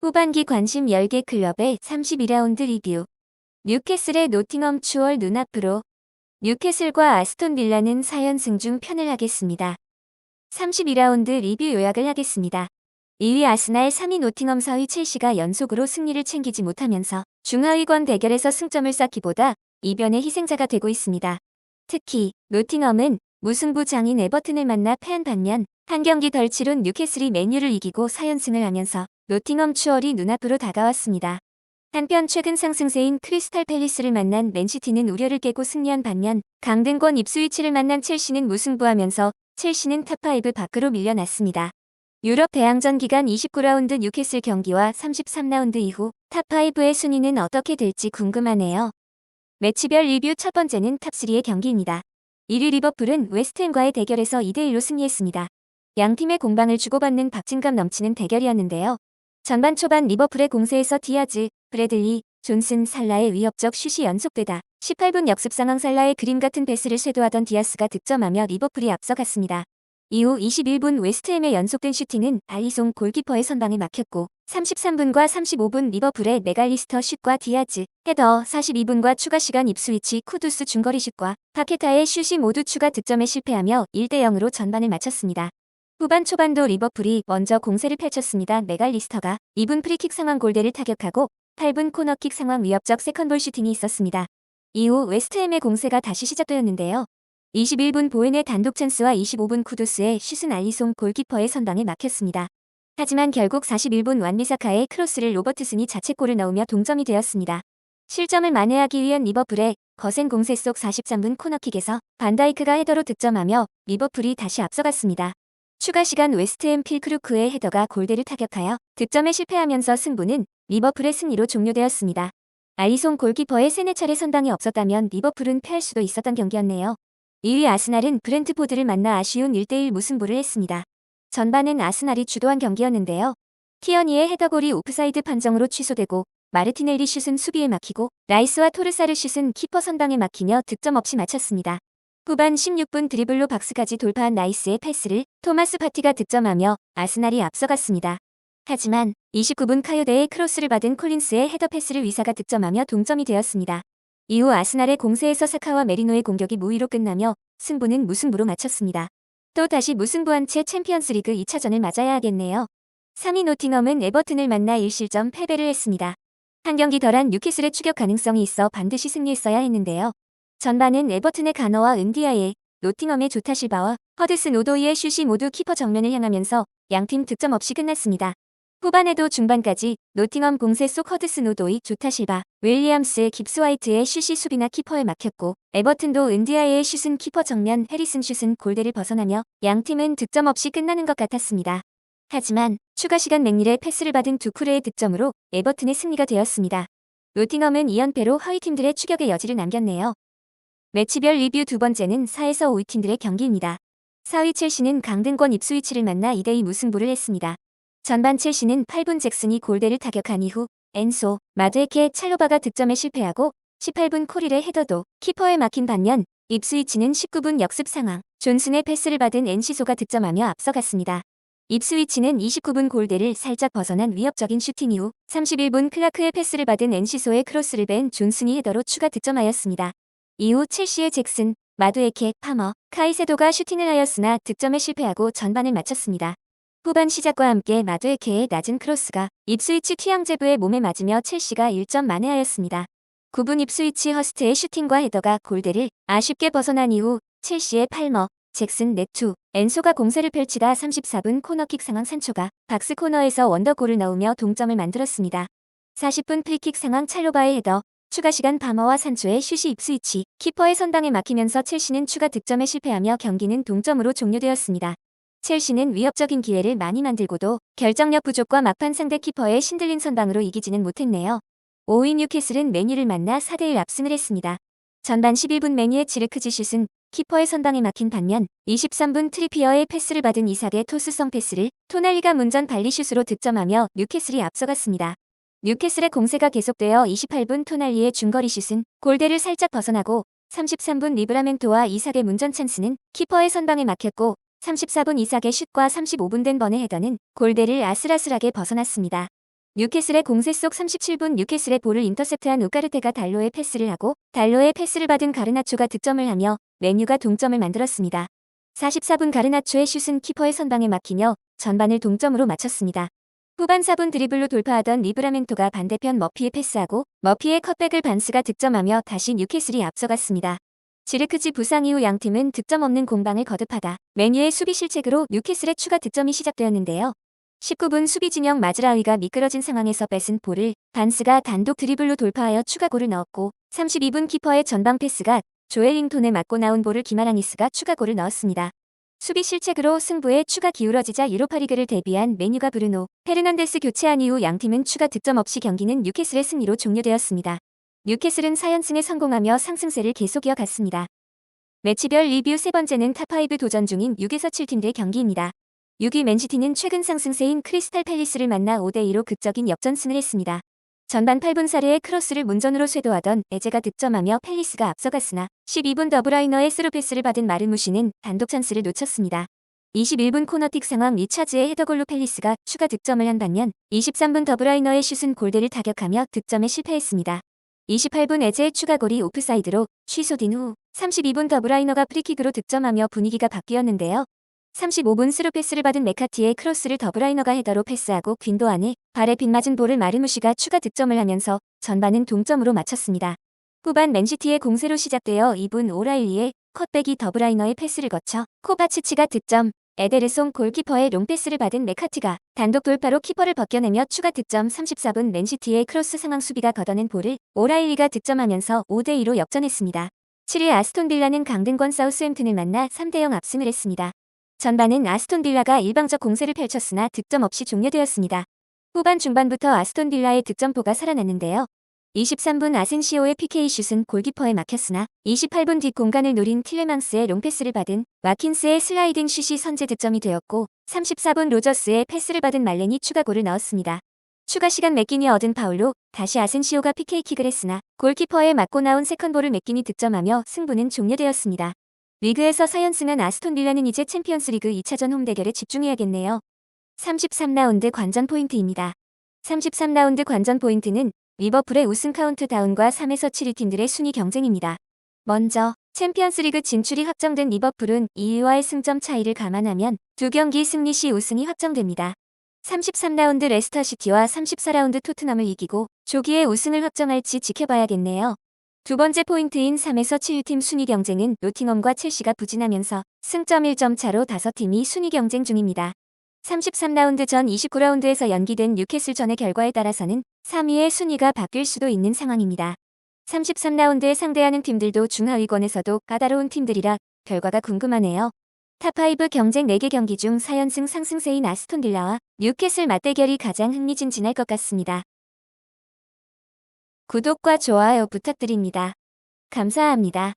후반기 관심 10개 클럽의 32라운드 리뷰. 뉴캐슬의 노팅엄 추월 눈앞으로. 뉴캐슬과 아스톤 빌라는 4연승 중 편을 하겠습니다. 32라운드 리뷰 요약을 하겠습니다. 2위 아스날, 3위 노팅엄, 4위 첼시가 연속으로 승리를 챙기지 못하면서 중하위권 대결에서 승점을 쌓기보다 이변의 희생자가 되고 있습니다. 특히 노팅엄은 무승부 장인 에버튼을 만나 패한 반면 한 경기 덜 치룬 뉴캐슬이 맨유를 이기고 4연승을 하면서 노팅엄 추월이 눈앞으로 다가왔습니다. 한편 최근 상승세인 크리스탈 팰리스를 만난 맨시티는 우려를 깨고 승리한 반면 강등권 입스위치를 만난 첼시는 무승부하면서 첼시는 탑5 밖으로 밀려났습니다. 유럽 대항전 기간 29라운드 뉴캐슬 경기와 33라운드 이후 탑5의 순위는 어떻게 될지 궁금하네요. 매치별 리뷰 첫 번째는 탑3의 경기입니다. 1위 리버풀은 웨스트햄과의 대결에서 2대1로 승리했습니다. 양팀의 공방을 주고받는 박진감 넘치는 대결이었는데요. 전반 초반 리버풀의 공세에서 디아즈, 브래들리, 존슨, 살라의 위협적 슛이 연속되다 18분 역습 상황 살라의 그림 같은 패스를 쇄도하던 디아스가 득점하며 리버풀이 앞서갔습니다. 이후 21분 웨스트햄의 연속된 슈팅은 알리송 골키퍼의 선방에 막혔고 33분과 35분 리버풀의 메갈리스터 슛과 디아즈, 헤더, 42분과 추가 시간 입스위치 쿠두스 중거리 슛과 파케타의 슛이 모두 추가 득점에 실패하며 1대0으로 전반을 마쳤습니다. 후반 초반도 리버풀이 먼저 공세를 펼쳤습니다. 메갈리스터가 2분 프리킥 상황 골대를 타격하고 8분 코너킥 상황 위협적 세컨볼 슈팅이 있었습니다. 이후 웨스트햄의 공세가 다시 시작되었는데요. 21분 보엔의 단독 찬스와 25분 쿠두스의 슛은 알리송 골키퍼의 선방에 막혔습니다. 하지만 결국 41분 완비사카의 크로스를 로버트슨이 자책골을 넣으며 동점이 되었습니다. 실점을 만회하기 위한 리버풀의 거센 공세 속 43분 코너킥에서 반다이크가 헤더로 득점하며 리버풀이 다시 앞서갔습니다. 추가 시간 웨스트햄 필크루크의 헤더가 골대를 타격하여 득점에 실패하면서 승부는 리버풀의 승리로 종료되었습니다. 알리송 골키퍼의 3-4차례 선방이 없었다면 리버풀은 패할 수도 있었던 경기였네요. 2위 아스날은 브렌트포드를 만나 아쉬운 1대1 무승부를 했습니다. 전반은 아스날이 주도한 경기였는데요. 티어니의 헤더골이 오프사이드 판정으로 취소되고 마르티넬리 슛은 수비에 막히고 라이스와 토르사르 슛은 키퍼 선방에 막히며 득점 없이 마쳤습니다. 후반 16분 드리블로 박스까지 돌파한 라이스의 패스를 토마스 파티가 득점하며 아스날이 앞서갔습니다. 하지만 29분 카요데의 크로스를 받은 콜린스의 헤더 패스를 위사가 득점하며 동점이 되었습니다. 이후 아스날의 공세에서 사카와 메리노의 공격이 무위로 끝나며 승부는 무승부로 마쳤습니다. 또 다시 무승부한 채 챔피언스리그 2차전을 맞아야 하겠네요. 3위 노팅엄은 에버튼을 만나 1실점 패배를 했습니다. 한 경기 덜한 뉴캐슬의 추격 가능성이 있어 반드시 승리했어야 했는데요. 전반은 에버튼의 가너와 은디아의, 노팅엄의 조타 실바와 허드슨 오도이의 슛이 모두 키퍼 정면을 향하면서 양팀 득점 없이 끝났습니다. 후반에도 중반까지 노팅엄 공세 속 허드슨 오도이, 조타 실바, 윌리엄스, 깁스화이트의 슛이 수비나 키퍼에 막혔고 에버튼도 은디아의 슛은 키퍼 정면, 해리슨 슛은 골대를 벗어나며 양팀은 득점 없이 끝나는 것 같았습니다. 하지만 추가 시간 맥닐의 패스를 받은 두쿠레의 득점으로 에버튼의 승리가 되었습니다. 노팅엄은 2연패로 하위 팀들의 추격의 여지를 남겼네요. 매치별 리뷰 두 번째는 4에서 5위 팀들의 경기입니다. 4위 첼시는 강등권 입스위치를 만나 2대2 무승부를 했습니다. 전반 첼시는 8분 잭슨이 골대를 타격한 이후 엔소, 마드에케, 찰로바가 득점에 실패하고 18분 코릴의 헤더도 키퍼에 막힌 반면 입스위치는 19분 역습 상황, 존슨의 패스를 받은 엔시소가 득점하며 앞서갔습니다. 입스위치는 29분 골대를 살짝 벗어난 위협적인 슈팅 이후 31분 클라크의 패스를 받은 엔시소의 크로스를 뺀 존슨이 헤더로 추가 득점하였습니다. 이후 첼시의 잭슨, 마두에케, 파머, 카이세도가 슈팅을 하였으나 득점에 실패하고 전반을 마쳤습니다. 후반 시작과 함께 마두에케의 낮은 크로스가 입스위치 튀앙제브의 몸에 맞으며 첼시가 1점 만회하였습니다. 9분 입스위치 허스트의 슈팅과 헤더가 골대를 아쉽게 벗어난 이후 첼시의 팔머, 잭슨, 네투, 엔소가 공세를 펼치다 34분 코너킥 상황 산초가 박스 코너에서 원더골을 넣으며 동점을 만들었습니다. 40분 프리킥 상황 찰로바의 헤더, 추가 시간 바머와 산초의 슛이 입스위치, 키퍼의 선방에 막히면서 첼시는 추가 득점에 실패하며 경기는 동점으로 종료되었습니다. 첼시는 위협적인 기회를 많이 만들고도 결정력 부족과 막판 상대 키퍼의 신들린 선방으로 이기지는 못했네요. 5위 뉴캐슬은 맨유를 만나 4대1 압승을 했습니다. 전반 11분 맨유의 지르크지 슛은 키퍼의 선방에 막힌 반면 23분 트리피어의 패스를 받은 이삭의 토스성 패스를 토날리가 문전 발리슛으로 득점하며 뉴캐슬이 앞서갔습니다. 뉴캐슬의 공세가 계속되어 28분 토날리의 중거리 슛은 골대를 살짝 벗어나고 33분 리브라멘토와 이삭의 문전 찬스는 키퍼의 선방에 막혔고 34분 이삭의 슛과 35분 된 번의 헤더는 골대를 아슬아슬하게 벗어났습니다. 뉴캐슬의 공세 속 37분 뉴캐슬의 볼을 인터셉트한 우카르테가 달로의 패스를 하고 달로의 패스를 받은 가르나초가 득점을 하며 맨유가 동점을 만들었습니다. 44분 가르나초의 슛은 키퍼의 선방에 막히며 전반을 동점으로 마쳤습니다. 후반 4분 드리블로 돌파하던 리브라멘토가 반대편 머피에 패스하고 머피의 컷백을 반스가 득점하며 다시 뉴캐슬이 앞서갔습니다. 지르크지 부상 이후 양팀은 득점 없는 공방을 거듭하다 맨유의 수비 실책으로 뉴캐슬의 추가 득점이 시작되었는데요. 19분 수비 진영 마즈라위가 미끄러진 상황에서 뺏은 볼을 반스가 단독 드리블로 돌파하여 추가골을 넣었고 32분 키퍼의 전방 패스가 조엘링톤에 맞고 나온 볼을 기마라니스가 추가골을 넣었습니다. 수비 실책으로 승부에 추가 기울어지자 유로파리그를 데뷔한 맨유가 브루노 페르난데스 교체한 이후 양팀은 추가 득점 없이 경기는 뉴캐슬의 승리로 종료되었습니다. 뉴캐슬은 4연승에 성공하며 상승세를 계속 이어갔습니다. 매치별 리뷰 세 번째는 탑5 도전 중인 6에서 7팀들의 경기입니다. 6위 맨시티는 최근 상승세인 크리스탈 팰리스를 만나 5대2로 극적인 역전승을 했습니다. 전반 8분 사례의 크로스를 문전으로 쇄도하던 에제가 득점하며 팰리스가 앞서갔으나 12분 더브라이너의 스루패스를 받은 마르무시는 단독 찬스를 놓쳤습니다. 21분 코너킥 상황 리차즈의 헤더골로 팰리스가 추가 득점을 한 반면 23분 더브라이너의 슛은 골대를 타격하며 득점에 실패했습니다. 28분 에제의 추가골이 오프사이드로 취소된 후 32분 더브라이너가 프리킥으로 득점하며 분위기가 바뀌었는데요. 35분 스루패스를 받은 메카티의 크로스를 더브라이너가 헤더로 패스하고 귄도안의 발에 빗맞은 볼을 마르무시가 추가 득점을 하면서 전반은 동점으로 마쳤습니다. 후반 맨시티의 공세로 시작되어 2분 오라일리의 컷백이 더브라이너의 패스를 거쳐 코바치치가 득점, 에데르송 골키퍼의 롱패스를 받은 메카티가 단독 돌파로 키퍼를 벗겨내며 추가 득점 34분 맨시티의 크로스 상황 수비가 걷어낸 볼을 오라일리가 득점하면서 5대2로 역전했습니다. 7위 아스톤 빌라는 강등권 사우스햄튼을 만나 3대0 압승을 했습니다. 전반은 아스톤 빌라가 일방적 공세를 펼쳤으나 득점 없이 종료되었습니다. 후반 중반부터 아스톤 빌라의 득점포가 살아났는데요. 23분 아센시오의 PK슛은 골키퍼에 막혔으나 28분 뒷 공간을 노린 틸레망스의 롱패스를 받은 와킨스의 슬라이딩 슛이 선제 득점이 되었고 34분 로저스의 패스를 받은 말렌이 추가골을 넣었습니다. 추가 시간 맥긴이 얻은 파울로 다시 아센시오가 PK킥을 했으나 골키퍼에 맞고 나온 세컨볼을 맥긴이 득점하며 승부는 종료되었습니다. 리그에서 4연승한 아스톤 빌라는 이제 챔피언스리그 2차전 홈 대결에 집중해야겠네요. 33라운드 관전 포인트입니다. 33라운드 관전 포인트는 리버풀의 우승 카운트다운과 3에서 7위 팀들의 순위 경쟁입니다. 먼저 챔피언스리그 진출이 확정된 리버풀은 2위와의 승점 차이를 감안하면 2경기 승리 시 우승이 확정됩니다. 33라운드 레스터시티와 34라운드 토트넘을 이기고 조기에 우승을 확정할지 지켜봐야겠네요. 두 번째 포인트인 3에서 7팀 순위 경쟁은 노팅엄과 첼시가 부진하면서 승점 1점 차로 5팀이 순위 경쟁 중입니다. 33라운드 전 29라운드에서 연기된 뉴캐슬전의 결과에 따라서는 3위의 순위가 바뀔 수도 있는 상황입니다. 33라운드에 상대하는 팀들도 중하위권에서도 까다로운 팀들이라 결과가 궁금하네요. 탑5 경쟁 4개 경기 중 4연승 상승세인 아스톤 빌라와 뉴캐슬 맞대결이 가장 흥미진진할 것 같습니다. 구독과 좋아요 부탁드립니다. 감사합니다.